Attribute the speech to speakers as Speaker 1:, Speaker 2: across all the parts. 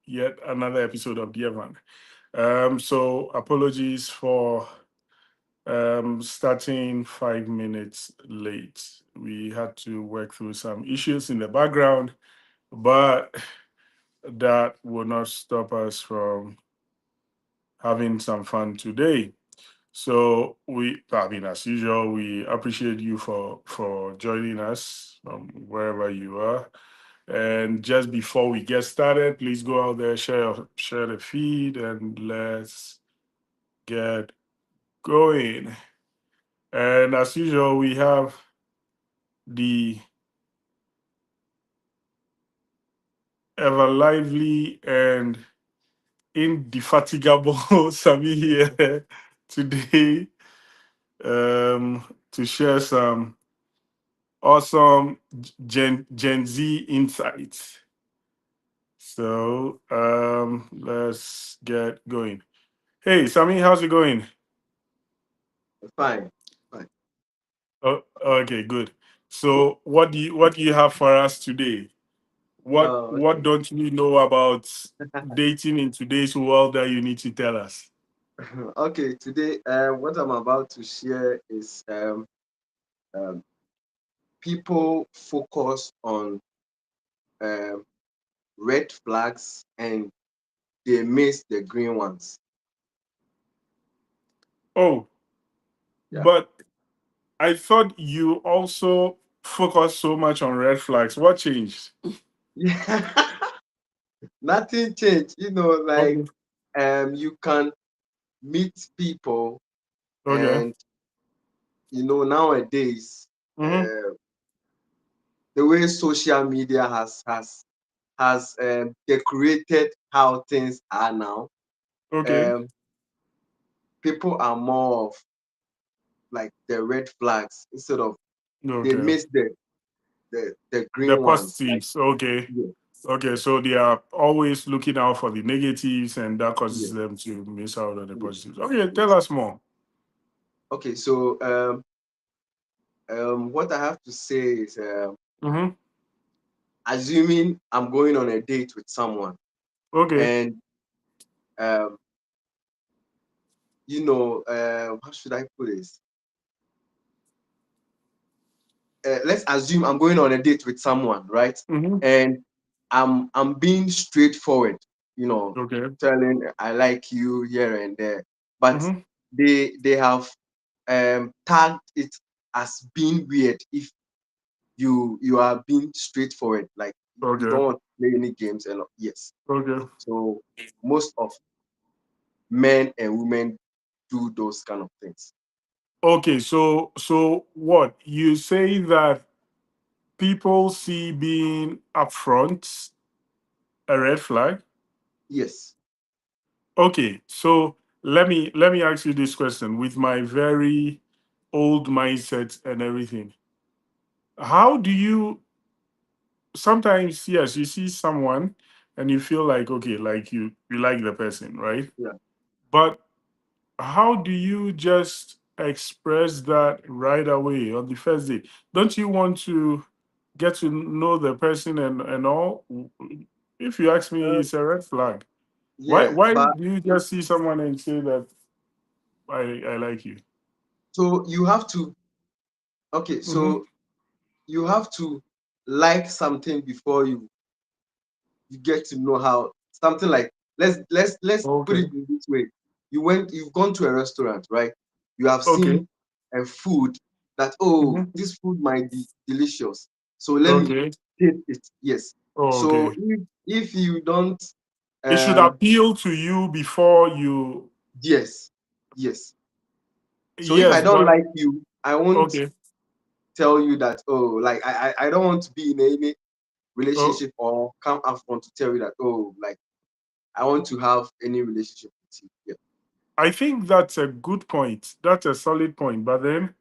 Speaker 1: yet another episode of Dear Van. So apologies for starting 5 minutes late. We had to work through some issues in the background, but that will not stop us from having some fun today. So as usual, we appreciate you for joining us from wherever you are. And just before we get started, please go out there, share the feed, and let's get going. And as usual, we have the ever lively and indefatigable Sami here today to share some awesome Gen Z insights. So let's get going. Hey, Sami, how's it going?
Speaker 2: Fine, fine.
Speaker 1: Oh, okay, good. So what do you have for us today? What
Speaker 2: Oh,
Speaker 1: what don't you know about dating in today's world that you need to tell us?
Speaker 2: okay. Okay, today, what I'm about to share is um, people focus on um, red flags and they miss the green ones.
Speaker 1: Oh,
Speaker 2: Yeah.
Speaker 1: but I thought you also focus so much on red flags. What changed?
Speaker 2: Yeah. Nothing changed.
Speaker 1: Okay.
Speaker 2: You can meet people
Speaker 1: Okay.
Speaker 2: and nowadays
Speaker 1: Mm-hmm.
Speaker 2: uh, the way social media has decorated how things are now.
Speaker 1: Okay.
Speaker 2: Um, People are more of like the red flags instead of they
Speaker 1: Okay.
Speaker 2: miss the
Speaker 1: The
Speaker 2: green ones. Like,
Speaker 1: positives. Okay.
Speaker 2: yeah,
Speaker 1: Okay. So they are always looking out for the negatives, and that causes
Speaker 2: yeah,
Speaker 1: them to miss out on the
Speaker 2: yes,
Speaker 1: positives. Okay. Tell
Speaker 2: yes.
Speaker 1: us more.
Speaker 2: Okay, so what I have to say is,
Speaker 1: Mm-hmm.
Speaker 2: assuming I'm going on a date with someone,
Speaker 1: Okay.
Speaker 2: and um, how should I put this? Let's assume I'm going on a date with someone, right?
Speaker 1: Mm-hmm.
Speaker 2: And I'm being straightforward, you know,
Speaker 1: Okay.
Speaker 2: telling I like you here and there, but
Speaker 1: Mm-hmm.
Speaker 2: they have tagged it as being weird if you are being straightforward, like you
Speaker 1: Okay.
Speaker 2: don't want to play any games and yes.
Speaker 1: Okay.
Speaker 2: So most of men and women do those kind of things.
Speaker 1: Okay. So what you say that people see being upfront a red flag?
Speaker 2: Yes.
Speaker 1: Okay, so let me ask you this question with my very old mindset and everything. How do you sometimes, yes, you see someone and you feel like okay, like you like the person, right?
Speaker 2: Yeah.
Speaker 1: But how do you just express that right away on the first day? Don't you want to get to know the person and all? If you ask me,
Speaker 2: Uh,
Speaker 1: it's a red flag. Why
Speaker 2: yeah,
Speaker 1: why
Speaker 2: but
Speaker 1: do you just see someone and say that I like you?
Speaker 2: so you have to okay,
Speaker 1: Mm-hmm.
Speaker 2: so you have to like something before you get to know how something like let's put
Speaker 1: Okay.
Speaker 2: it in this way. You've gone to a restaurant, right? You have
Speaker 1: Okay.
Speaker 2: seen a food that, oh,
Speaker 1: Mm-hmm.
Speaker 2: this food might be delicious, so let me
Speaker 1: Okay.
Speaker 2: taste it. Yes.
Speaker 1: Oh,
Speaker 2: So
Speaker 1: okay.
Speaker 2: if you don't
Speaker 1: It should
Speaker 2: um
Speaker 1: appeal to you before you.
Speaker 2: yes, yes. So if I
Speaker 1: Yes,
Speaker 2: don't
Speaker 1: but
Speaker 2: like you, I won't
Speaker 1: okay.
Speaker 2: tell you that, oh, like I don't want to be in any
Speaker 1: Oh,
Speaker 2: relationship or come up front to tell you that, oh, like I want to have any relationship with you. Yeah.
Speaker 1: I think that's a good point. That's a solid point. But then,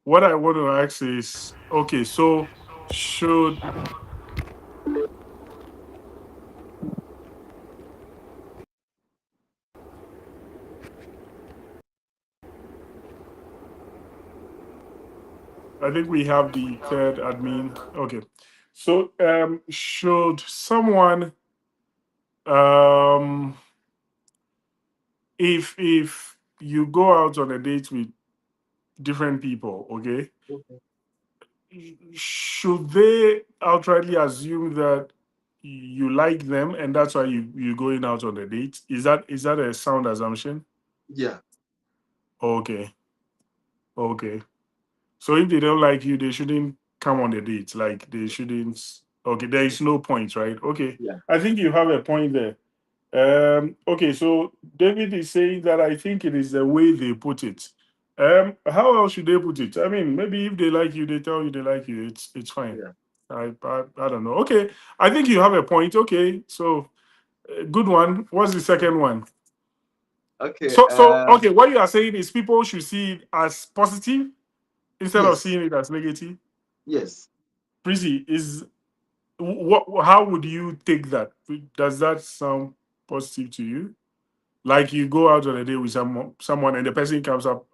Speaker 1: what I want to ask is, okay, so should I think we have the third admin? Okay, so should someone Um, if you go out on a date with different people, okay,
Speaker 2: Okay.
Speaker 1: should they outrightly assume that you like them and that's why you going out on a date? Is that a sound assumption?
Speaker 2: Yeah,
Speaker 1: Okay, okay. So if they don't like you, they shouldn't come on the date. Like they shouldn't. Okay, there is no point, right? Okay,
Speaker 2: yeah,
Speaker 1: I think you have a point there. Okay, so David is saying that I think it is the way they put it. How else should they put it? I mean, maybe if they like you, they tell you they like you. It's fine.
Speaker 2: yeah.
Speaker 1: I don't know. Okay, I think you have a point. Okay, so good one. What's the second one?
Speaker 2: Okay.
Speaker 1: So okay, what you are saying is people should see it as positive instead of
Speaker 2: Yes,
Speaker 1: seeing it as negative.
Speaker 2: yes.
Speaker 1: Prissy, is what? How would you take that? Does that sound positive to you? Like you go out on a date with someone, and the person comes up.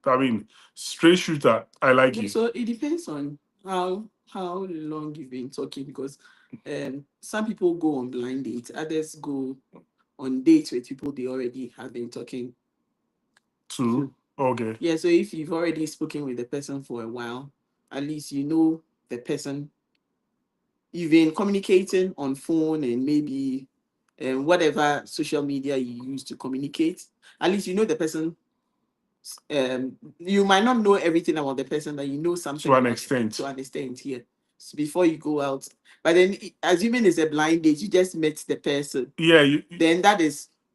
Speaker 1: I mean, straight shooter. I like
Speaker 3: Yeah,
Speaker 1: you.
Speaker 3: so it depends on how long you've been talking, because some people go on blind dates, others go on dates with people they already have been talking
Speaker 1: Two.
Speaker 3: to.
Speaker 1: Okay.
Speaker 3: Yeah, so if you've already spoken with the person for a while, at least you know the person. You've been communicating on phone and maybe whatever social media you use to communicate. At least you know the person. You might not know everything about the person, but you know
Speaker 1: To
Speaker 3: something
Speaker 1: an
Speaker 3: about it to
Speaker 1: extent.
Speaker 3: understand here. So before you go out, but then assuming it's a blind date, you just met the person.
Speaker 1: Yeah.
Speaker 3: Then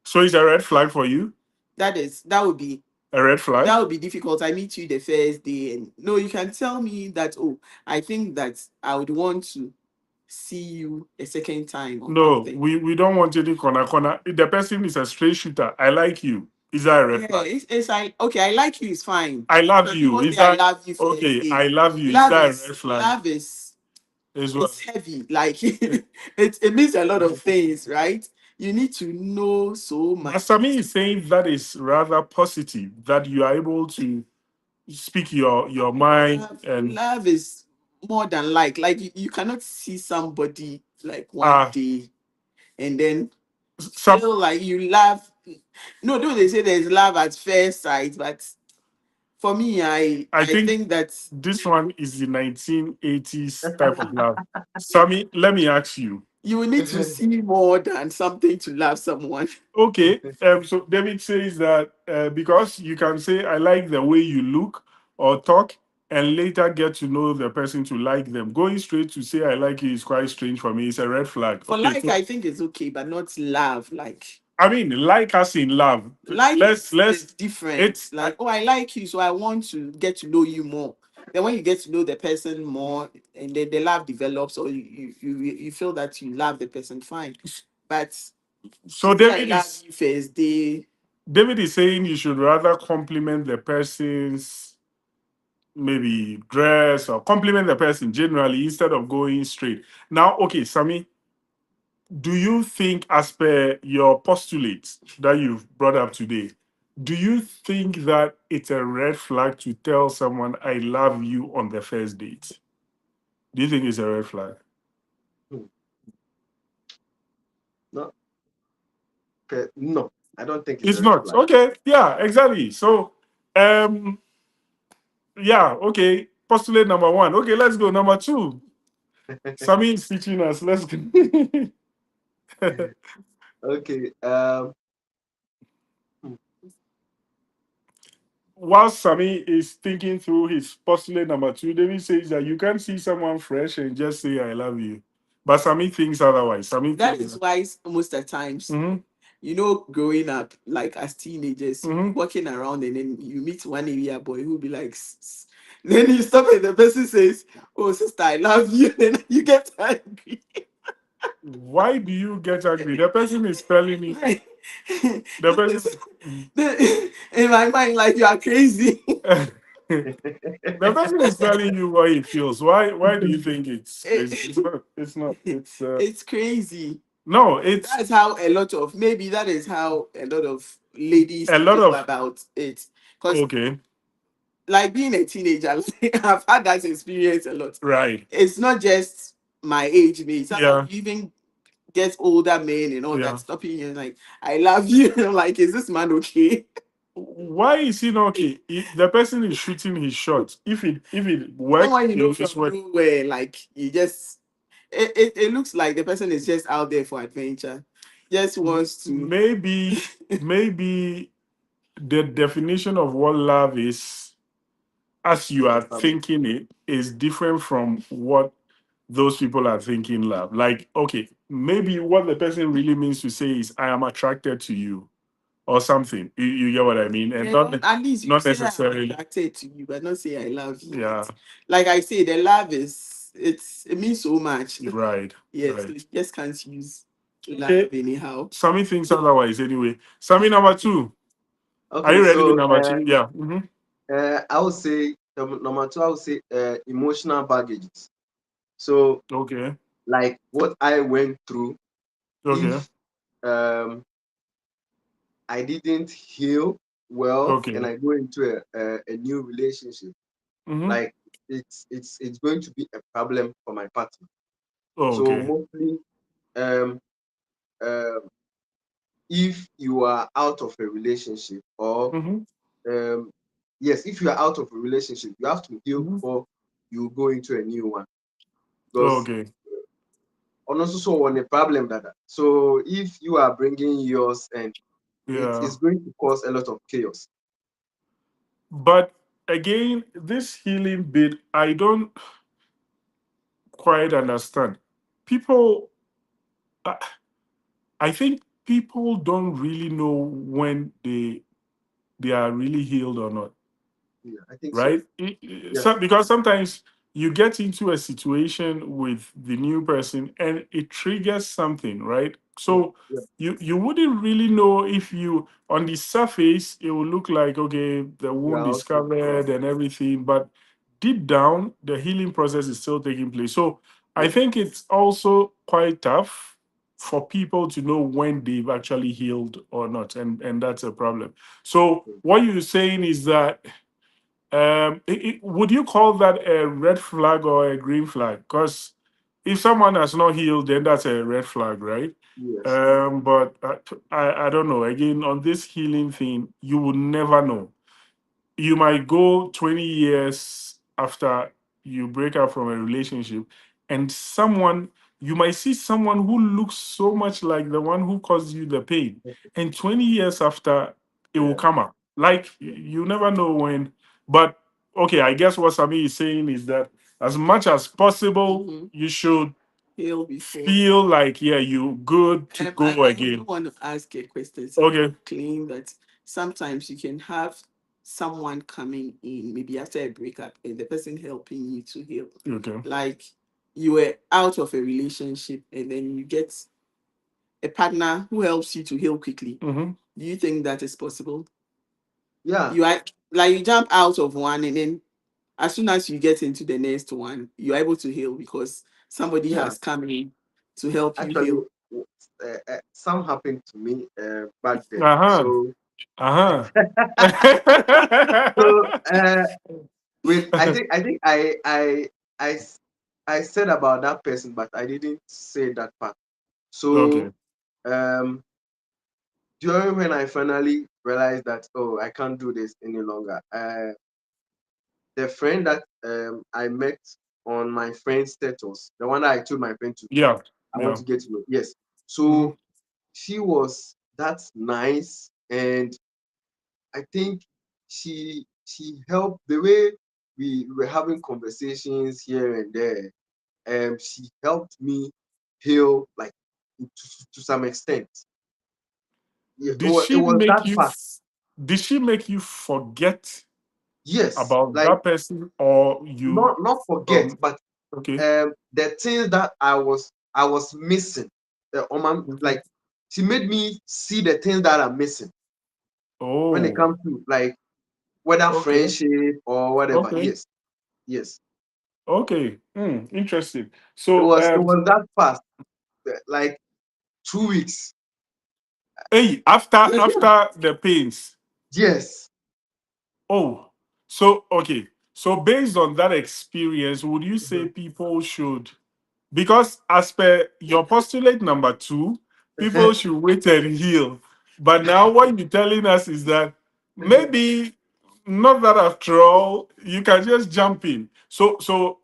Speaker 1: So it's a red flag for you.
Speaker 3: that would be
Speaker 1: A red flag.
Speaker 3: difficult. I meet you the first day, and no, you can tell me that, oh, I think that I would want to see you a second time or
Speaker 1: No,
Speaker 3: something.
Speaker 1: we don't want any corner corner. If the person is a straight shooter, I like you. Is that a red
Speaker 3: Yeah,
Speaker 1: flag?
Speaker 3: it's like, okay, I like you is fine.
Speaker 1: I love
Speaker 3: But
Speaker 1: you.
Speaker 3: people
Speaker 1: Is
Speaker 3: say I
Speaker 1: that
Speaker 3: love you first
Speaker 1: okay?
Speaker 3: day.
Speaker 1: I love you. Is
Speaker 3: Love
Speaker 1: that a
Speaker 3: is
Speaker 1: red flag?
Speaker 3: love is
Speaker 1: As well.
Speaker 3: it's heavy. Like it means a lot of things, right? You need to know so much.
Speaker 1: But Sami is saying that is rather positive that you are able to speak your mind and
Speaker 3: Love is more than like you cannot see somebody like one
Speaker 1: uh
Speaker 3: day and then
Speaker 1: some
Speaker 3: feel like you love. No, don't they say there's love at first sight? But for me,
Speaker 1: I
Speaker 3: I
Speaker 1: think
Speaker 3: think that
Speaker 1: this one is the 1980s type of love. Sami, let me ask you.
Speaker 3: you will need to see more than something to love someone.
Speaker 1: Okay, so David says that because you can say I like the way you look or talk, and later get to know the person to like them. Going straight to say I like you is quite strange for me. It's a red flag.
Speaker 3: For
Speaker 1: Okay,
Speaker 3: like,
Speaker 1: so
Speaker 3: I think it's okay, but not love. Like
Speaker 1: I mean, like us in love.
Speaker 3: is
Speaker 1: Let's.
Speaker 3: different.
Speaker 1: It's
Speaker 3: Like, oh, I like you, so I want to get to know you more. Then when you get to know the person more, and then the love develops, or you feel that you love the person, fine. But to
Speaker 1: so
Speaker 3: say I love you first day,
Speaker 1: David is saying you should rather compliment the person's maybe dress or compliment the person generally instead of going straight. Now, okay, Sami, do you think, as per your postulates that you've brought up today, do you think that it's a red flag to tell someone I love you on the first date? Do you think it's a red flag?
Speaker 2: No, no, I don't think it's
Speaker 1: It's
Speaker 2: a red
Speaker 1: not.
Speaker 2: flag.
Speaker 1: Okay. Yeah, exactly. So, um, yeah, okay. Postulate number one. Okay, let's go. Number two. Sami is teaching us. Let's go.
Speaker 2: Okay.
Speaker 1: While Sami is thinking through his postulate number two, David says that you can't see someone fresh and just say I love you. But Sami thinks otherwise. Sami
Speaker 3: that
Speaker 1: thinks
Speaker 3: is why most of the times,
Speaker 1: Mhm,
Speaker 3: growing up, like as teenagers, you be
Speaker 1: mhm.
Speaker 3: walking around and then you meet one area boy who be like, Then you stop and the person says, "Oh, sister, I love you." Then you get angry.
Speaker 1: Why do you get angry? The person is telling me
Speaker 3: Like,
Speaker 1: the
Speaker 3: that is,
Speaker 1: person
Speaker 3: in my mind, like you are crazy.
Speaker 1: the person is telling you what he feels. Why do you think it's crazy?
Speaker 3: It-
Speaker 1: It's not. It's
Speaker 3: it's crazy.
Speaker 1: no, it's
Speaker 3: That's how a lot of maybe that is how a lot of ladies
Speaker 1: a lot
Speaker 3: feel
Speaker 1: of
Speaker 3: about it. Because
Speaker 1: okay,
Speaker 3: like being a teenager, like, I've had that experience a lot.
Speaker 1: right.
Speaker 3: It's not just my age mate. Some of
Speaker 1: Yeah.
Speaker 3: you even get older men and all that
Speaker 1: Yeah.
Speaker 3: stopping you and like, I love you. I'm like, is this man okay?
Speaker 1: Why is he not okay? The person is shooting his shot. If it works,
Speaker 3: Someone you know
Speaker 1: it's
Speaker 3: from
Speaker 1: work.
Speaker 3: nowhere, like you just it looks like the person is just out there for adventure. Just wants to
Speaker 1: Maybe the definition of what love is, as you are
Speaker 2: Understand?
Speaker 1: thinking it, is different from what those people are thinking love. Like, okay, maybe what the person really means to say is, I am attracted to you, or something. You get what I mean? And
Speaker 3: yeah, don't, at least you
Speaker 1: not
Speaker 3: say I'm
Speaker 1: necessarily,
Speaker 3: attracted to you, but not say I love you.
Speaker 1: yeah,
Speaker 3: Like I say, the love is it means so much.
Speaker 1: right,
Speaker 3: Yes, so
Speaker 1: right.
Speaker 3: you just can't use love
Speaker 1: Okay.
Speaker 3: anyhow.
Speaker 1: Sammy thinks otherwise anyway. Sammy, number two. Are
Speaker 2: Okay,
Speaker 1: you ready with
Speaker 2: so
Speaker 1: number two? Yeah.
Speaker 2: I would say number two, I would say emotional baggages. So
Speaker 1: Okay.
Speaker 2: like what I went through,
Speaker 1: Okay.
Speaker 2: if um I didn't heal well and
Speaker 1: Okay.
Speaker 2: I go into a new relationship,
Speaker 1: Mm-hmm.
Speaker 2: like it's going to be a problem for my partner. So
Speaker 1: Okay.
Speaker 2: mostly um uh, if you are out of a relationship or
Speaker 1: Mm-hmm.
Speaker 2: um yes, if you are out of a relationship, you have to heal
Speaker 1: Mm-hmm.
Speaker 2: before you go into a new one because
Speaker 1: Okay.
Speaker 2: also on a problem that so if you are bringing yours and it
Speaker 1: Yeah.
Speaker 2: is going to cause a lot of chaos.
Speaker 1: But again, this healing bit, I don't quite understand. People, I I think people don't really know when they are really healed or not.
Speaker 2: Yeah, I think so.
Speaker 1: Right?
Speaker 2: Yeah,
Speaker 1: Because sometimes you get into a situation with the new person and it triggers something, right?
Speaker 2: yeah,
Speaker 1: So
Speaker 2: yeah,
Speaker 1: you wouldn't really know if you on the surface it will look like okay the
Speaker 2: you
Speaker 1: wound
Speaker 2: are
Speaker 1: is
Speaker 2: also
Speaker 1: covered and everything, but deep down the healing process is still taking place. So I
Speaker 2: yeah,
Speaker 1: think it's also quite tough for people to know when they've actually healed or not, and that's a problem. So
Speaker 2: yeah.
Speaker 1: what you're saying is that would you call that a red flag or a green flag? Because if someone has not healed, then that's a red flag, right?
Speaker 2: Yes.
Speaker 1: But I don't know. Again, on this healing thing, you would never know. You might go 20 years after you break up from a relationship, and you might see someone who looks so much like the one who caused you the pain. And 20 years after, it will
Speaker 2: Yeah,
Speaker 1: come up. Like
Speaker 2: yeah,
Speaker 1: you never know when. But okay, I guess what Sami is saying is that as much as possible,
Speaker 3: Mm-hmm.
Speaker 1: you should
Speaker 3: Heal before.
Speaker 1: feel like, yeah, you good to go
Speaker 3: I do
Speaker 1: again.
Speaker 3: want to ask a question since
Speaker 1: Okay.
Speaker 3: you claim that sometimes you can have someone coming in, maybe after a breakup, and the person helping you to heal.
Speaker 1: Okay.
Speaker 3: Like you were out of a relationship and then you get a partner who helps you to heal quickly.
Speaker 1: Mm-hmm.
Speaker 3: Do you think that is possible?
Speaker 2: yeah,
Speaker 3: You are like you jump out of one and then as soon as you get into the next one, you're able to heal because somebody
Speaker 2: yeah.
Speaker 3: has come in to help you
Speaker 2: Actually,
Speaker 3: heal.
Speaker 2: some happened to me back then.
Speaker 1: Uh-huh.
Speaker 2: So,
Speaker 1: Uh-huh.
Speaker 2: so with I said about that person, but I didn't say that part. So,
Speaker 1: Okay.
Speaker 2: um, during when I finally realized that I can't do this any longer, the friend that I met on my friend's status, the one that I told my friend to
Speaker 1: Yeah.
Speaker 2: I want
Speaker 1: Yeah.
Speaker 2: to get to know. Yes.
Speaker 1: Mhm.
Speaker 2: So she was that nice, and I think she helped the way we were having conversations here and there. She helped me heal like to some extent. Yeah,
Speaker 1: Did
Speaker 2: it
Speaker 1: she
Speaker 2: was
Speaker 1: make
Speaker 2: that
Speaker 1: you
Speaker 2: part.
Speaker 1: did she make you forget
Speaker 2: Yes,
Speaker 1: about
Speaker 2: like
Speaker 1: that person or you
Speaker 2: not forget, but
Speaker 1: okay.
Speaker 2: the things that I was missing.
Speaker 1: Okay.
Speaker 2: Like she made me see the things that I'm missing when it
Speaker 1: Oh,
Speaker 2: comes to like whether
Speaker 1: okay.
Speaker 2: friendship or whatever.
Speaker 1: Okay.
Speaker 2: Yes, yes.
Speaker 1: Okay. Interesting.
Speaker 2: It
Speaker 1: So
Speaker 2: was it was that fast, like 2 weeks.
Speaker 1: hey, after the pains.
Speaker 2: Yes,
Speaker 1: Oh, so okay. So based on that experience, would you say
Speaker 2: mhm,
Speaker 1: people should Because as per your postulate number 2, people should wait and heal. But now what you're telling us is that maybe not that after all, you can just jump in. So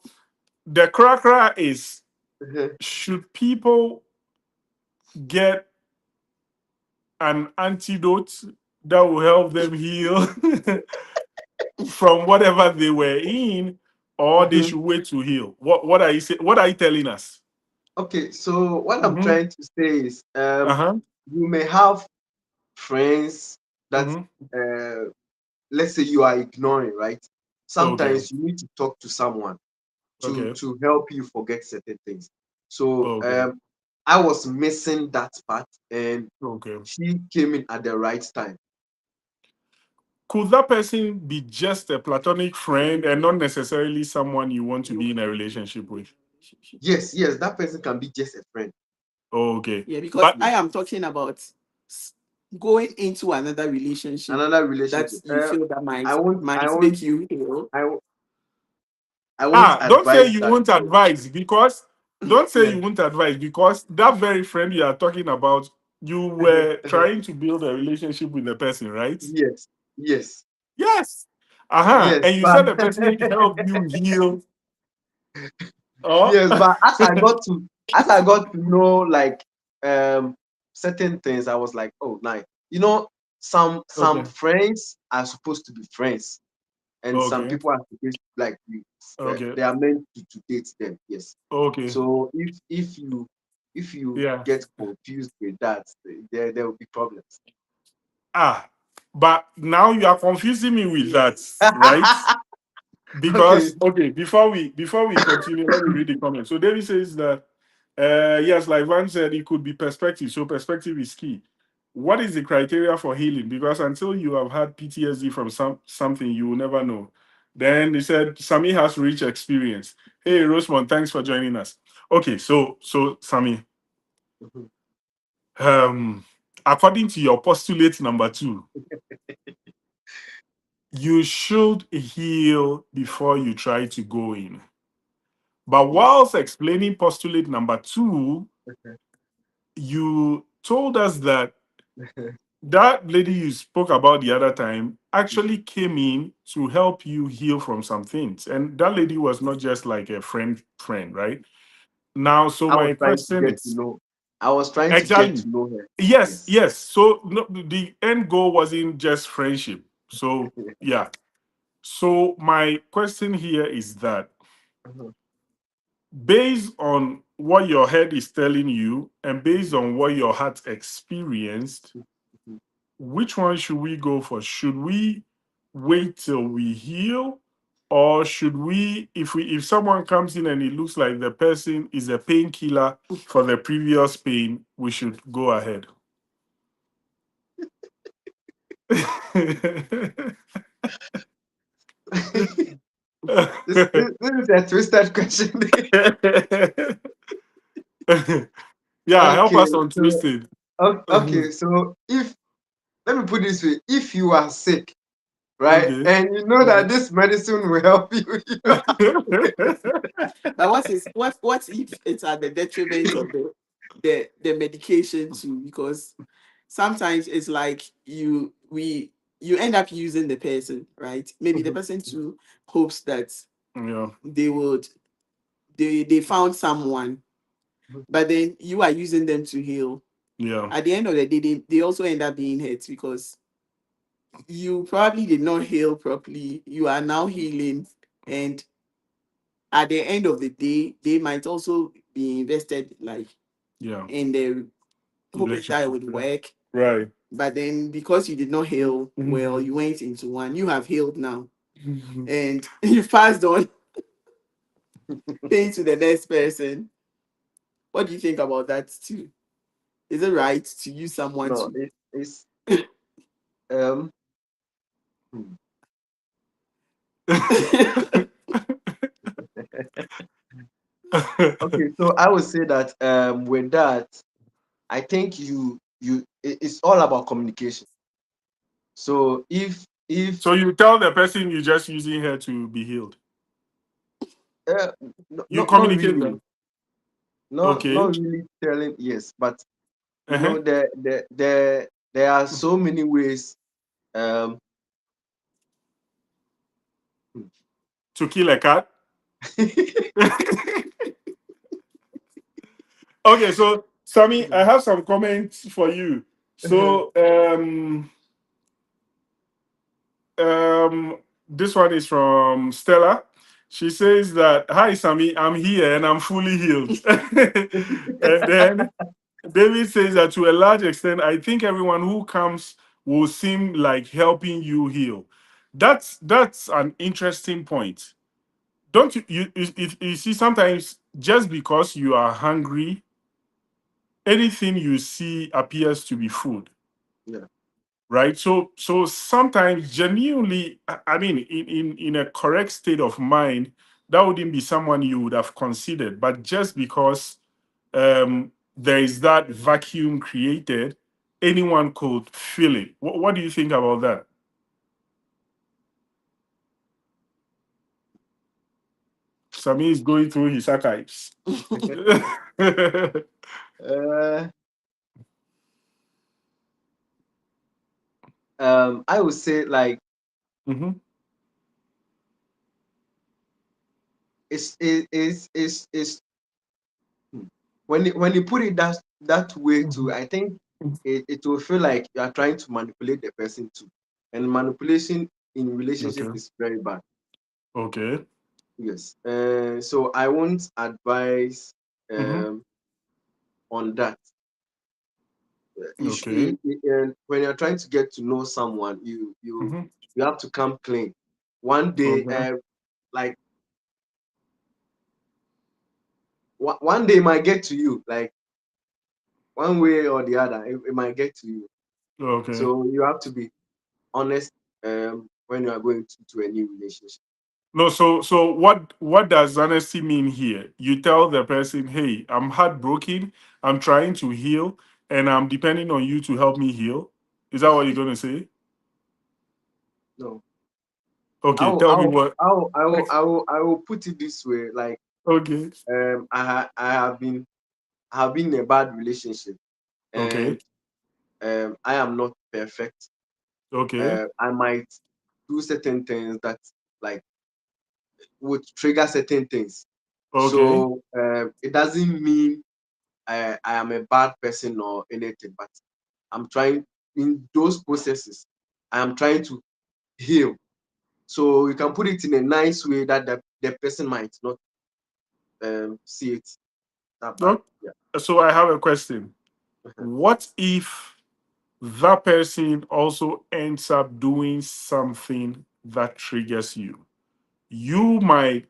Speaker 1: the cracker is, should people get an antidote that will help them heal from whatever they were in, or they should wait to heal? What are you what are you telling us?
Speaker 2: Okay, so what I'm
Speaker 1: Mm-hmm.
Speaker 2: trying to say is,
Speaker 1: Uh-huh.
Speaker 2: you may have friends that,
Speaker 1: Mm-hmm.
Speaker 2: uh, let's say you are ignoring, right?
Speaker 1: Okay.
Speaker 2: Sometimes you need to talk to someone to
Speaker 1: Okay.
Speaker 2: help you forget certain things. So
Speaker 1: Okay.
Speaker 2: I was missing that part, and
Speaker 1: Okay.
Speaker 2: she came in at the right time.
Speaker 1: Could that person be just a platonic friend and not necessarily someone you want to be in a relationship with?
Speaker 2: Yes, yes, that person can be just a friend.
Speaker 1: Okay.
Speaker 3: Yeah, because
Speaker 1: But
Speaker 3: I
Speaker 2: Yes,
Speaker 3: am talking about s- going into another relationship
Speaker 2: another
Speaker 3: that
Speaker 2: relationship.
Speaker 3: you feel that
Speaker 2: I won't, I
Speaker 3: might make
Speaker 2: won't,
Speaker 3: you heal.
Speaker 2: I, won't- I won't
Speaker 1: don't say
Speaker 2: advise
Speaker 1: you
Speaker 2: that.
Speaker 1: won't advise, because don't say
Speaker 2: Yeah.
Speaker 1: you won't advise, because that very friend you are talking about, you were trying to build a relationship with the person, right?
Speaker 2: Yes, yes,
Speaker 1: Yes.
Speaker 2: yes,
Speaker 1: And you
Speaker 2: but
Speaker 1: said the person helped you heal. Oh.
Speaker 2: yes, but as I got to know, like, um certain things, I was like, oh, nice. You know, some
Speaker 1: Okay.
Speaker 2: friends are supposed to be friends, and some
Speaker 1: Okay.
Speaker 2: people are supposed, like,
Speaker 1: Okay.
Speaker 2: they are meant to date them. Yes.
Speaker 1: Okay.
Speaker 2: So if you
Speaker 1: Yeah.
Speaker 2: get confused with that, there will be problems.
Speaker 1: Ah, but now you are confusing me with that, right?
Speaker 2: Okay.
Speaker 1: Because okay, before we continue, let me read the comment. So David says that yes, like Van said, it could be perspective. So perspective is key. What is the criteria for healing? Because until you have had PTSD from something, you will never know. Then they said Sami has rich experience. Hey Rosemont, thanks for joining us. Okay, so Sami,
Speaker 2: Mhm.
Speaker 1: um, according to your postulate number 2, you should heal before you try to go in. But
Speaker 2: Yes.
Speaker 1: whilst explaining postulate number 2, you told us that that lady you spoke about the other time actually came in to help you heal from some things. And that lady was not just like a friend, right? Now, so
Speaker 2: I was
Speaker 1: my
Speaker 2: trying to
Speaker 1: question
Speaker 2: get to
Speaker 1: is
Speaker 2: know. I was trying to get
Speaker 1: exactly.
Speaker 2: to know her.
Speaker 1: Yes,
Speaker 2: Yes.
Speaker 1: yes. So no, the end goal wasn't just friendship. So yeah. So my question here is that
Speaker 2: Mhm.
Speaker 1: based on what your head is telling you and based on what your heart experienced,
Speaker 2: Mhm.
Speaker 1: which one should we go for? Should we wait till we heal? Or should we, if someone comes in and it looks like the person is a painkiller for the previous pain, we should go ahead?
Speaker 2: This is a twisted question.
Speaker 1: Yeah, help
Speaker 2: Okay,
Speaker 1: us on
Speaker 2: so
Speaker 1: twisted.
Speaker 2: okay, so if let me put it this way, if you are sick, right,
Speaker 1: Okay.
Speaker 2: and you know that this medicine will help you,
Speaker 3: But what if it's at the detriment of the medication too? Because sometimes it's like you end up using the person, right? Maybe the person too hopes that
Speaker 1: Yeah,
Speaker 3: they would they found someone, but then you are using them to heal.
Speaker 1: yeah,
Speaker 3: At the end of the day, they also end up being hurt because you probably did not heal properly. You are now healing, and at the end of the day, they might also be invested like
Speaker 1: yeah.
Speaker 3: in the hoping that it
Speaker 1: Relationship.
Speaker 3: would
Speaker 1: Yeah.
Speaker 3: work.
Speaker 1: Right.
Speaker 3: But then because you did not heal well,
Speaker 1: Mhm.
Speaker 3: you went into one. You have healed now, and you've passed on pain to the next person. What do you think about that too? Is it right to use someone
Speaker 2: no,
Speaker 3: to
Speaker 2: it's um hmm. Okay. So I would say that with that, I think it's all about communication. So if
Speaker 1: So you tell the person you're just using her to be healed.
Speaker 2: uh,
Speaker 1: You
Speaker 2: not
Speaker 1: communicate
Speaker 2: really.
Speaker 1: that. Okay.
Speaker 2: not really telling, yes, but
Speaker 1: Uh-huh.
Speaker 2: there are so many ways um
Speaker 1: To kill a cat. Okay, so Sammy, I have some comments for you. So this one is from Stella. She says that, hi Sammy, I'm here and I'm fully healed. And then David says that to a large extent, I think everyone who comes will seem like helping you heal. That's an interesting point. Don't you see, sometimes just because you are hungry, anything you see appears to be food,
Speaker 2: yeah.
Speaker 1: right? So sometimes genuinely, I mean, in a correct state of mind, that wouldn't be someone you would have considered. But just because there is that vacuum created, anyone could feel it. What do you think about that? Sami is going through his archives.
Speaker 2: uh, I would say like
Speaker 1: Mhm,
Speaker 2: it's when you put it that way too,
Speaker 1: mhm.
Speaker 2: I think it will feel like you are trying to manipulate the person too, and manipulation in relationship
Speaker 1: Okay.
Speaker 2: is very bad.
Speaker 1: Okay.
Speaker 2: Yes. So I won't advise
Speaker 1: Mhm.
Speaker 2: um on that.
Speaker 1: Okay.
Speaker 2: And when you're trying to get to know someone,
Speaker 1: Mhm.
Speaker 2: you have to come clean. One day,
Speaker 1: Okay.
Speaker 2: like one day it might get to you, like one way or the other, it might get to you.
Speaker 1: Okay.
Speaker 2: So you have to be honest when you are going to a new relationship.
Speaker 1: No, so what does honesty mean here? You tell the person, "Hey, I'm heartbroken. I'm trying to heal, and I'm depending on you to help me heal." Is that what you're gonna say?
Speaker 2: No,
Speaker 1: Okay, tell me what.
Speaker 2: I will put it this way. Like
Speaker 1: Okay.
Speaker 2: I have been in a bad relationship,
Speaker 1: Okay.
Speaker 2: and I am not perfect.
Speaker 1: Okay.
Speaker 2: I might do certain things that like would trigger certain things.
Speaker 1: Okay.
Speaker 2: So it doesn't mean I am a bad person or anything, but I'm trying in those processes. I am trying to heal. So you can put it in a nice way that the person might not see it that bad.
Speaker 1: No.
Speaker 2: Yeah.
Speaker 1: So I have a question. What if that person also ends up doing something that triggers you? You might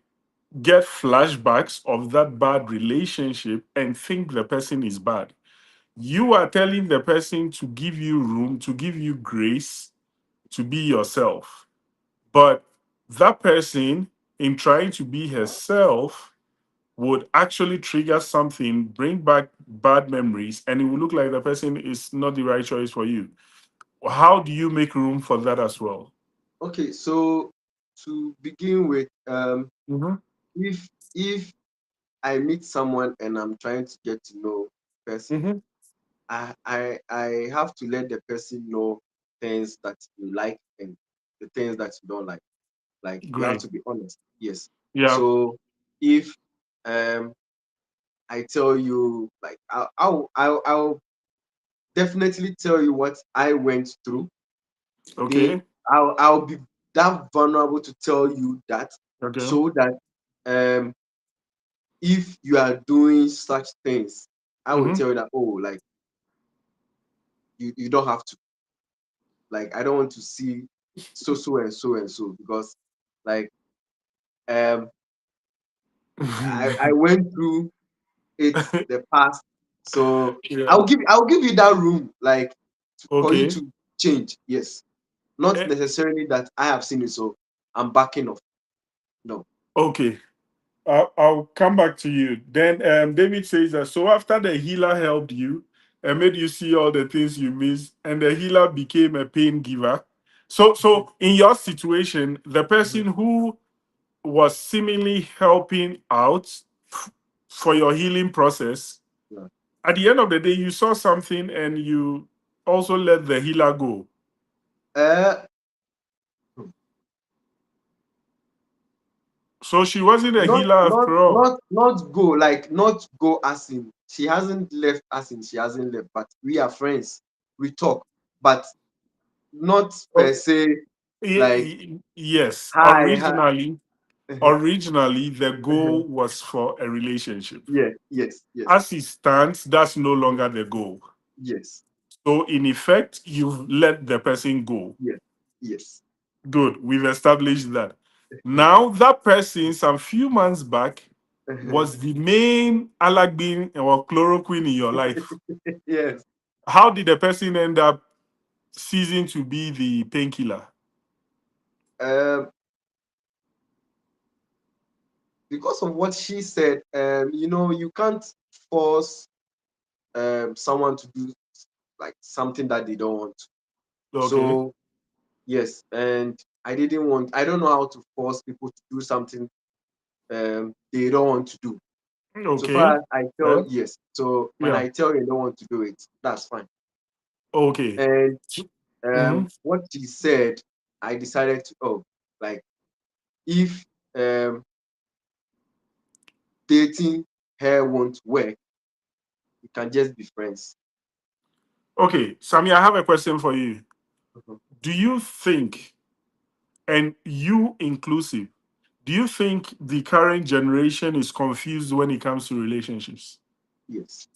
Speaker 1: get flashbacks of that bad relationship and think the person is bad. You are telling the person to give you room, to give you grace, to be yourself. But that person, in trying to be herself, would actually trigger something, bring back bad memories, and it will look like the person is not the right choice for you. How do you make room for that as well?
Speaker 2: Okay. So to begin with,
Speaker 1: Mm-hmm.
Speaker 2: if if I meet someone and I'm trying to get to know the person,
Speaker 1: Mm-hmm.
Speaker 2: I have to let the person know things that you like and the things that you don't like. Like you have
Speaker 1: Great.
Speaker 2: to be honest. Yes.
Speaker 1: Yeah.
Speaker 2: So if um I tell you like I'll definitely tell you what I went through. Okay.
Speaker 1: Okay.
Speaker 2: I'll be that vulnerable to tell you that
Speaker 1: Okay.
Speaker 2: so that um if you are doing such things, I will
Speaker 1: Mm-hmm.
Speaker 2: tell you that, oh, like you don't have to. Like I don't want to see so and so and so because like um I went through it the past. So
Speaker 1: Yeah.
Speaker 2: I'll give you that room like for you
Speaker 1: Okay.
Speaker 2: to change. Yes. Not
Speaker 1: Eh,
Speaker 2: necessarily that I have seen it, so I'm backing off. No.
Speaker 1: okay. I'll come back to you. Then David says that, so after the healer helped you and made you see all the things you missed, and the healer became a pain giver. So in your situation, the
Speaker 2: Mhm.
Speaker 1: person who was seemingly helping out for your healing process.
Speaker 2: Yeah.
Speaker 1: At the end of the day, you saw something and you also let the healer go.
Speaker 2: Uh,
Speaker 1: So she wasn't a
Speaker 2: not
Speaker 1: healer
Speaker 2: not
Speaker 1: after all.
Speaker 2: not not go, like not go as in she hasn't left, as in she hasn't left, but we are friends. We talk, but not per
Speaker 1: Okay.
Speaker 2: se like
Speaker 1: Yes.
Speaker 2: hi, hi.
Speaker 1: Originally, the goal was for a relationship.
Speaker 2: Yes, yes, yes,
Speaker 1: As it stands, that's no longer the goal.
Speaker 2: yes,
Speaker 1: So, in effect, you've let the person go.
Speaker 2: yes, yes.
Speaker 1: Good. We've established that. Now, that person, some few months back, was the main alagbin or chloroquine in your life.
Speaker 2: Yes.
Speaker 1: How did the person end up ceasing to be the painkiller?
Speaker 2: Um, because of what she said, you can't force someone to do like something that they don't want.
Speaker 1: Okay.
Speaker 2: So yes, and I don't know how to force people to do something they don't want to do. So far
Speaker 1: Okay.
Speaker 2: as I tell,
Speaker 1: Yeah.
Speaker 2: yes. So when
Speaker 1: Yeah.
Speaker 2: I tell you I don't want to do it, that's fine.
Speaker 1: Okay.
Speaker 2: And
Speaker 1: Mhm.
Speaker 2: what she said, I decided to, like, if um dating her won't work, we can just be friends.
Speaker 1: Okay, Sammy, I have a question for you.
Speaker 2: Mhm.
Speaker 1: Do you think, and you inclusive, do you think the current generation is confused when it comes to relationships?
Speaker 2: Yes.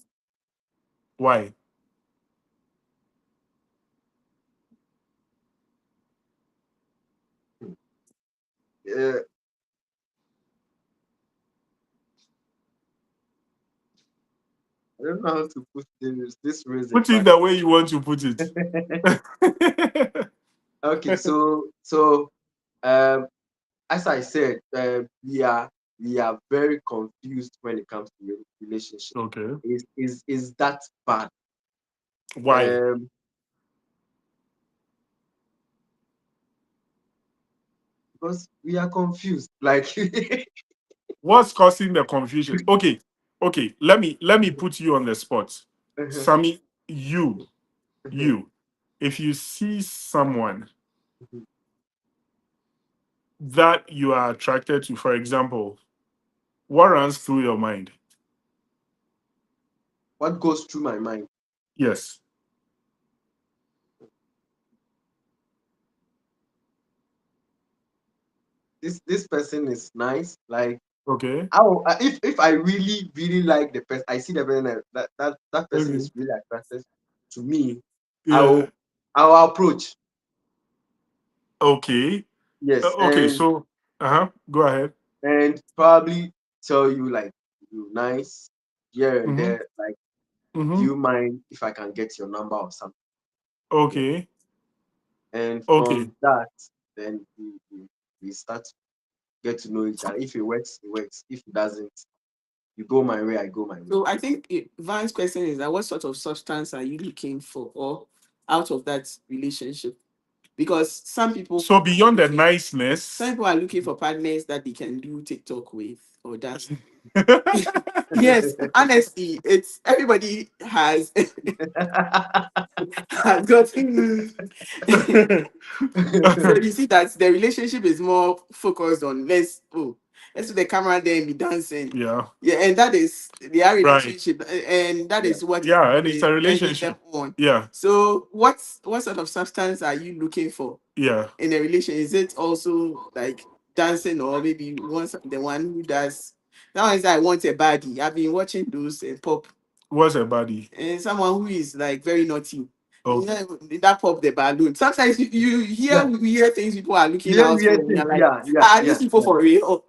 Speaker 1: Why?
Speaker 2: Uh, I don't know how to put this reason,
Speaker 1: Put it
Speaker 2: but
Speaker 1: the way you want to put it.
Speaker 2: okay. So um, as I said, we are very confused when it comes to relationship.
Speaker 1: Okay.
Speaker 2: Is that bad?
Speaker 1: Why?
Speaker 2: Um, because we are confused. Like,
Speaker 1: What's causing the confusion? Okay. Okay. Let me put you on the spot. Sammy, you, if you see someone that you are attracted to, for example, what runs through your mind?
Speaker 2: what goes through my mind?
Speaker 1: Yes.
Speaker 2: This person is nice. Like,
Speaker 1: Okay.
Speaker 2: if I really really like the person, I see the person that person
Speaker 1: Okay.
Speaker 2: is really attracted to me.
Speaker 1: Yeah.
Speaker 2: I'll approach.
Speaker 1: Okay.
Speaker 2: Yes,
Speaker 1: Okay. So, go ahead.
Speaker 2: and probably tell you like, you nice here and
Speaker 1: Mm-hmm.
Speaker 2: there. Like, do
Speaker 1: Mm-hmm.
Speaker 2: you mind if I can get your number or something? Yeah.
Speaker 1: Okay.
Speaker 2: And
Speaker 1: Okay.
Speaker 2: from that, then we start to get to know each other. If it works, it works. If it doesn't, you go my way, I go my way.
Speaker 3: So I think Van's question is that what sort of substance are you looking for or out of that relationship? Because
Speaker 1: So beyond the niceness.
Speaker 3: some people are looking for partners that they can do TikTok with or dance. Yes, honestly, it's everybody has has gotten. So you see that the relationship is more focused on let's do the camera there and be dancing.
Speaker 1: Yeah.
Speaker 3: Yeah, and that is their
Speaker 1: Right.
Speaker 3: relationship, and that
Speaker 2: Yeah.
Speaker 3: is what is
Speaker 1: Yeah, and it's a
Speaker 3: turning them
Speaker 1: relationship.
Speaker 3: on.
Speaker 1: Yeah.
Speaker 3: So what sort of substance are you looking for
Speaker 1: Yeah.
Speaker 3: in a relation? Is it also like dancing, or maybe you want the one who does? That one is I want a body. I've been watching those pop,
Speaker 1: What's a body?
Speaker 3: and someone who is like very naughty. You
Speaker 1: Oh,
Speaker 3: know, that pop the balloon. Sometimes you hear
Speaker 2: Yeah.
Speaker 3: weird things people are looking
Speaker 2: Yeah,
Speaker 3: out
Speaker 2: weird
Speaker 3: for, and you're
Speaker 2: things.
Speaker 3: like,
Speaker 2: Yeah, yeah,
Speaker 3: these
Speaker 2: yeah,
Speaker 3: people
Speaker 2: yeah,
Speaker 3: for real.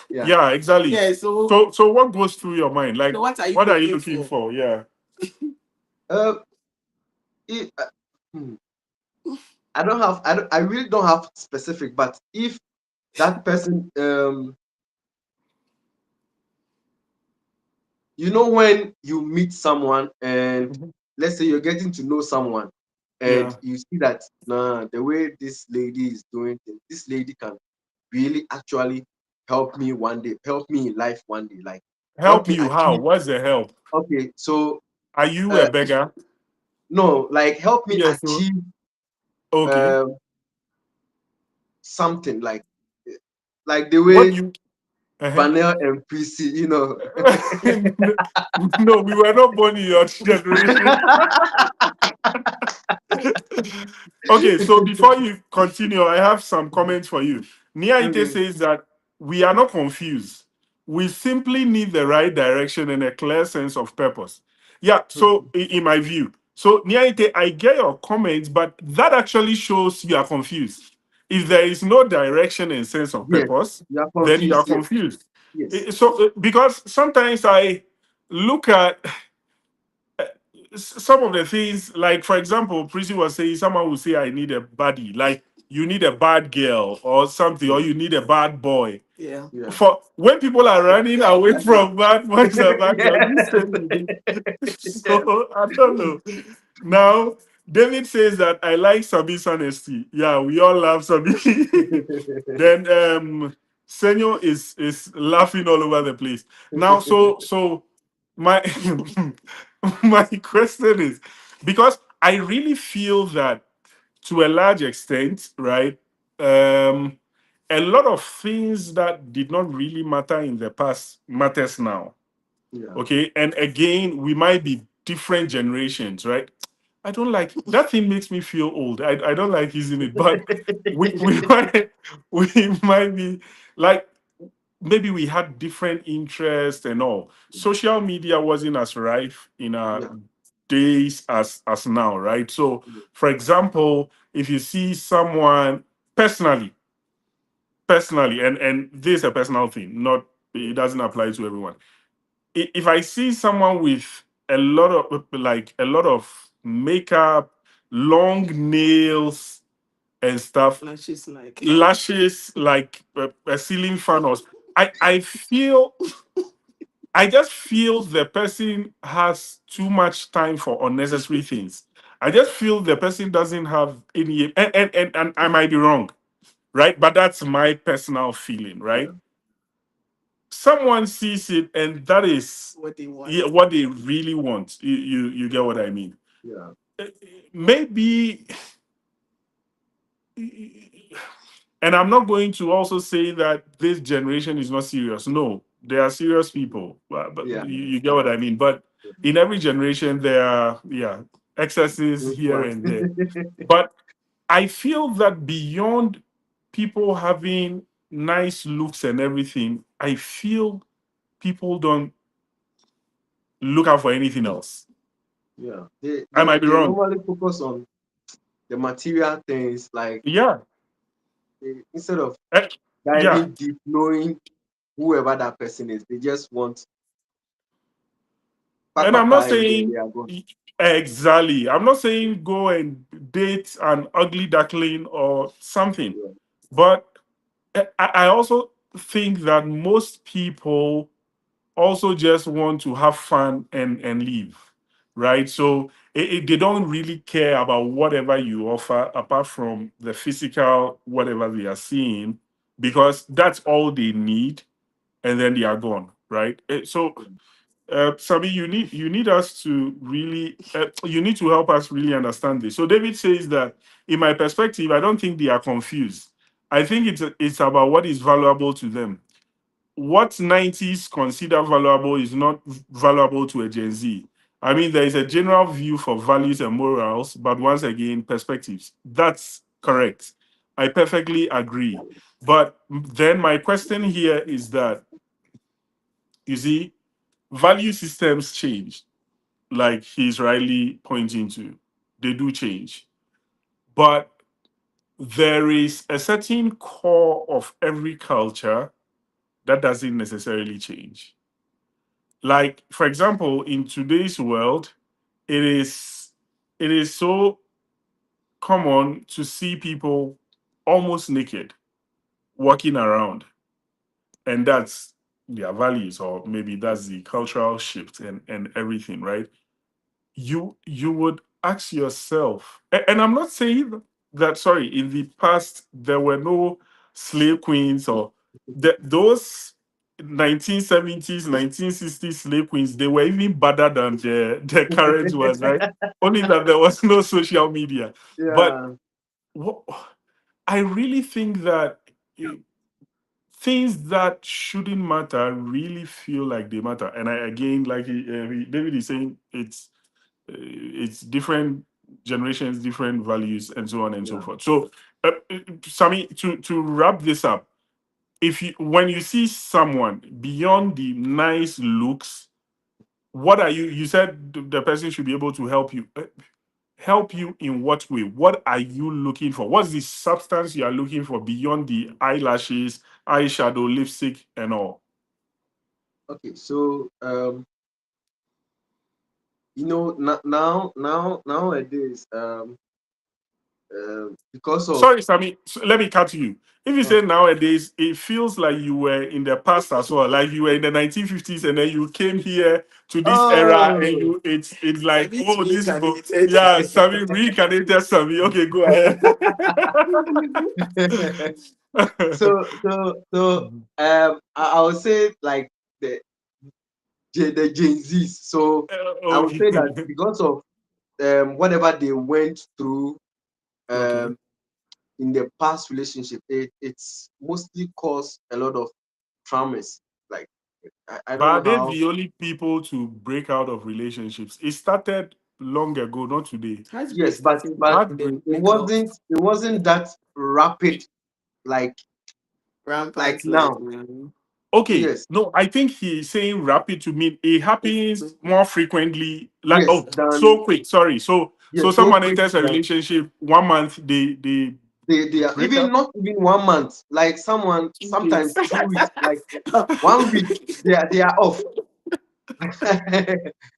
Speaker 2: yeah.
Speaker 1: yeah, exactly.
Speaker 3: Yeah. So
Speaker 1: So what goes through your mind? Like,
Speaker 3: what are you
Speaker 1: what are you
Speaker 3: looking
Speaker 1: looking
Speaker 3: for?
Speaker 1: for? Yeah.
Speaker 2: Uh, it, uh, hmm, I really don't have specific, but if that person, when you meet someone and
Speaker 1: Mhm.
Speaker 2: let's say you're getting to know someone and
Speaker 1: Yeah.
Speaker 2: you see that, nah, the way this lady is doing things, this lady can really actually help me one day, help me in life one day. Like,
Speaker 1: Help
Speaker 2: want to
Speaker 1: you how?
Speaker 2: achieve.
Speaker 1: What's the help?
Speaker 2: Okay, so
Speaker 1: Are you
Speaker 2: uh,
Speaker 1: a beggar?
Speaker 2: no, like help me
Speaker 1: Yes.
Speaker 2: achieve
Speaker 1: Okay.
Speaker 2: um something like the
Speaker 1: What
Speaker 2: way
Speaker 1: you? Uh-huh.
Speaker 2: Vanel and PC,
Speaker 1: No, we were not born in your generation. Okay, so before you continue, I have some comments for you. Niaite
Speaker 2: Okay.
Speaker 1: says that we are not confused. We simply need the right direction and a clear sense of purpose. Yeah, so in my view. So Niaite, I get your comments, but that actually shows you are confused. If there is no direction and sense of
Speaker 2: Yes,
Speaker 1: purpose,
Speaker 2: you are
Speaker 1: then you are
Speaker 2: confused. Yes,
Speaker 1: confused.
Speaker 2: yes,
Speaker 1: So because sometimes I look at some of the things, like for example, Prissy was saying, someone will say, I need a buddy, like you need a bad girl or something, or
Speaker 2: yes,
Speaker 1: you need a bad boy.
Speaker 3: Yeah.
Speaker 2: yeah.
Speaker 1: For when people are running away from bad boys and bad girls, you say you need. So I don't know. Now, David says that I like Sabi's honesty. Yeah, we all love Sabi. Then Senor is laughing all over the place. Now, so my my question is, because I really feel that to a large extent, right? A lot of things that did not really matter in the past matters now.
Speaker 2: Yeah.
Speaker 1: Okay, and again, we might be different generations, right? I don't like that thing, makes me feel old. I don't like using it, but we might we might be like, maybe we had different interests and all. Social media wasn't as rife in our
Speaker 2: Yeah.
Speaker 1: days as now, right? So, for example, if you see someone personally, and this is a personal thing, not, it doesn't apply to everyone. If I see someone with a lot of makeup, long nails and stuff,
Speaker 3: Lashes like
Speaker 1: lashes like a ceiling fan, or I feel, I just feel the person has too much time for unnecessary things. I just feel the person doesn't have any, and I might be wrong, right? But that's my personal feeling,
Speaker 2: Yeah.
Speaker 1: right? Someone sees it, and that is,
Speaker 3: what they want.
Speaker 1: yeah, what they really want. You get what I mean?
Speaker 2: Yeah.
Speaker 1: Maybe, and I'm not going to also say that this generation is not serious. No, they are serious people, but
Speaker 2: Yeah.
Speaker 1: you get what I mean. But in every generation, there are, yeah, excesses
Speaker 2: This
Speaker 1: here
Speaker 2: one.
Speaker 1: and there. But I feel that beyond people having nice looks and everything, I feel people don't look out for anything else.
Speaker 2: Yeah. They,
Speaker 1: I
Speaker 2: they
Speaker 1: might be
Speaker 2: they
Speaker 1: wrong.
Speaker 2: normally focus on the material things, like
Speaker 1: Yeah.
Speaker 2: instead of
Speaker 1: Eh, yeah.
Speaker 2: diving deep, knowing whoever that person is, they just want
Speaker 1: And I'm not
Speaker 2: papa and then
Speaker 1: saying
Speaker 2: they are gone.
Speaker 1: exactly. I'm not saying go and date an ugly duckling or something.
Speaker 2: Yeah.
Speaker 1: But I also think that most people also just want to have fun and leave, right? So they don't really care about whatever you offer apart from the physical, whatever they are seeing, because that's all they need, and then they are gone, right? So, Sabi, you need us to really, you need to help us really understand this. So David says that, in my perspective, I don't think they are confused. I think it's about what is valuable to them. What 90s consider valuable is not valuable to a Gen Z. I mean, there is a general view for values and morals, but once again, perspectives. That's correct. I perfectly agree. But then my question here is that, you see, value systems change, like he's rightly pointing to. They do change. But there is a certain core of every culture that doesn't necessarily change. Like, for example, in today's world, it is it is so common to see people almost naked walking around, and that's their values, or maybe that's the cultural shift and everything, right? You would ask yourself, and I'm not saying that, sorry, in the past there were no slave queens or those 1970s, 1960s slave queens, they were even badder than the current ones, right? Only that there was no social media. But
Speaker 2: Yeah.
Speaker 1: what, I really think that things that shouldn't matter really feel like they matter. And I again, like David is saying, it's different generations, different values, and so on and so
Speaker 2: Yeah.
Speaker 1: forth. So, Sammy, to wrap this up, if you when you see someone beyond the nice looks, what are you said the person should be able to help you. Help you in what way? What are you looking for? What's the substance you are looking for beyond the eyelashes, eyeshadow, lipstick, and all?
Speaker 2: Okay. So nowadays because of
Speaker 1: Sorry, Sammy. Let me cut you. If you say
Speaker 2: okay.
Speaker 1: nowadays, it feels like you were in the past as well. Like you were in the 1950s, and then you came here to this era, and
Speaker 2: Oh.
Speaker 1: it's like,
Speaker 3: Maybe
Speaker 1: oh, this is
Speaker 3: reincarnated.
Speaker 1: yeah, Sammy reincarnated Sammy. Okay, go ahead.
Speaker 2: I would say like the the Gen Zs. So I would say that
Speaker 1: Okay.
Speaker 2: because of whatever they went through
Speaker 1: Okay.
Speaker 2: um in their past relationship, it's mostly caused a lot of traumas. Like I
Speaker 1: But
Speaker 2: don't
Speaker 1: are
Speaker 2: know
Speaker 1: they
Speaker 2: how.
Speaker 1: the only people to break out of relationships? It started long ago, not today.
Speaker 3: Heartbreak
Speaker 2: Yes, but
Speaker 3: started
Speaker 2: but
Speaker 3: and then
Speaker 1: Heartbreak.
Speaker 2: it
Speaker 3: breakout
Speaker 2: wasn't that rapid like
Speaker 3: rampant like
Speaker 2: now.
Speaker 1: Okay,
Speaker 2: Yes,
Speaker 1: no, I think he's saying rapid to mean it happens more frequently. Like,
Speaker 2: yes,
Speaker 1: oh,
Speaker 2: than
Speaker 1: so quick. Sorry. So
Speaker 2: yes, so
Speaker 1: someone
Speaker 2: quick
Speaker 1: enters a
Speaker 2: than
Speaker 1: relationship 1 month, they
Speaker 2: they are
Speaker 1: break
Speaker 2: even
Speaker 1: up.
Speaker 2: not even 1 month. Like someone
Speaker 3: 2 days.
Speaker 2: sometimes 2 weeks. Like 1 week, they are off.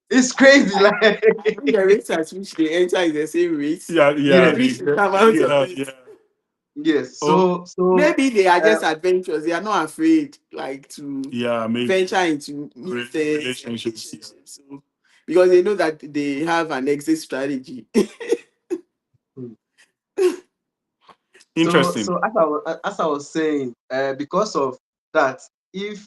Speaker 2: It's crazy. Like
Speaker 3: When the rates at which they enter is the same rate,
Speaker 1: Yeah,
Speaker 3: the
Speaker 1: yeah,
Speaker 2: yes,
Speaker 3: rich will come out of
Speaker 1: yeah,
Speaker 3: it.
Speaker 1: yeah.
Speaker 2: yes.
Speaker 1: Oh,
Speaker 3: Maybe they are
Speaker 2: Uh,
Speaker 3: just adventurous. They are not afraid, like to
Speaker 1: yeah, maybe
Speaker 3: venture into new things.
Speaker 1: relationships. Yeah.
Speaker 3: So, because they know that they have an exit strategy.
Speaker 1: Interesting.
Speaker 2: as I was saying, because of that, if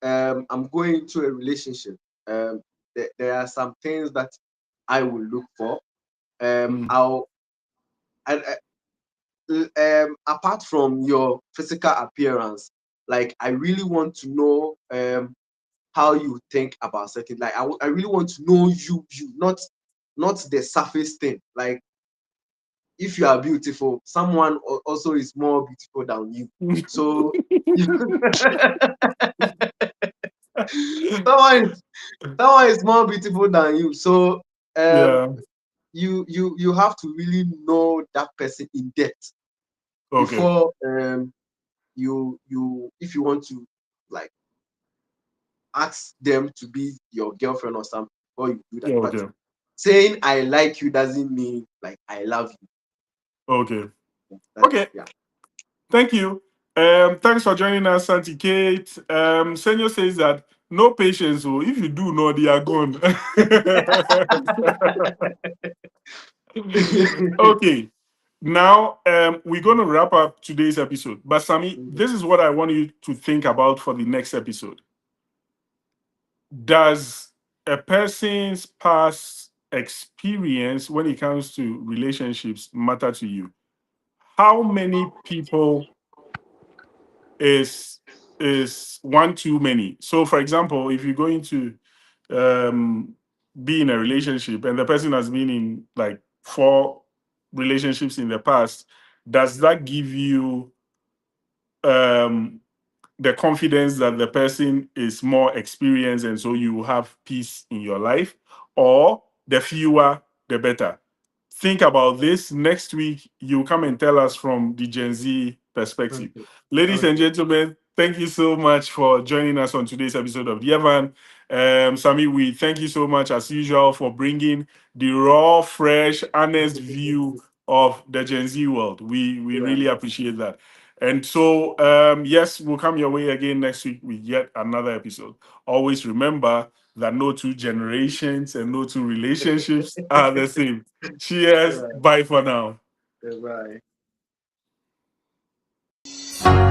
Speaker 2: I'm going into a relationship, there are some things that I will look for.
Speaker 1: Mm.
Speaker 2: I'll apart from your physical appearance, like I really want to know how you think about certain. Like I really want to know you, not the surface thing. Like if you are beautiful, someone also is more beautiful than you. So someone is someone is more beautiful than you. So um
Speaker 1: Yeah.
Speaker 2: you have to really know that person in depth
Speaker 1: Okay.
Speaker 2: before you if you want to like ask them to be your girlfriend or something before you do that.
Speaker 1: Yeah.
Speaker 2: But
Speaker 1: Okay.
Speaker 2: saying I like you doesn't mean like I love
Speaker 1: Okay.
Speaker 2: you. That's
Speaker 1: Okay.
Speaker 2: yeah.
Speaker 1: Thank you. Thanks for joining us, Santi Kate. Senor says that no patience, so if you do know, they are gone. Okay. Now, we're going to wrap up today's episode. But, Sami, this is what I want you to think about for the next episode. Does a person's past experience when it comes to relationships matter to you? How many people is one too many? So, for example, if you're going to um, be in a relationship and the person has been in like 4 relationships in the past, does that give you um, the confidence that the person is more experienced and so you have peace in your life? Or the fewer the better? Think about this. Next week you come and tell us from the Gen Z perspective.
Speaker 2: Okay.
Speaker 1: Ladies and
Speaker 2: Okay.
Speaker 1: gentlemen, thank you so much for joining us on today's episode of the Evan. Sami, we thank you so much as usual for bringing the raw, fresh, honest view of the Gen Z world. We
Speaker 2: Yeah.
Speaker 1: really appreciate that. And so, yes, we'll come your way again next week with yet another episode. Always remember that no two generations and no two relationships are the same. Cheers.
Speaker 2: Yeah.
Speaker 1: Bye for now.
Speaker 2: Bye.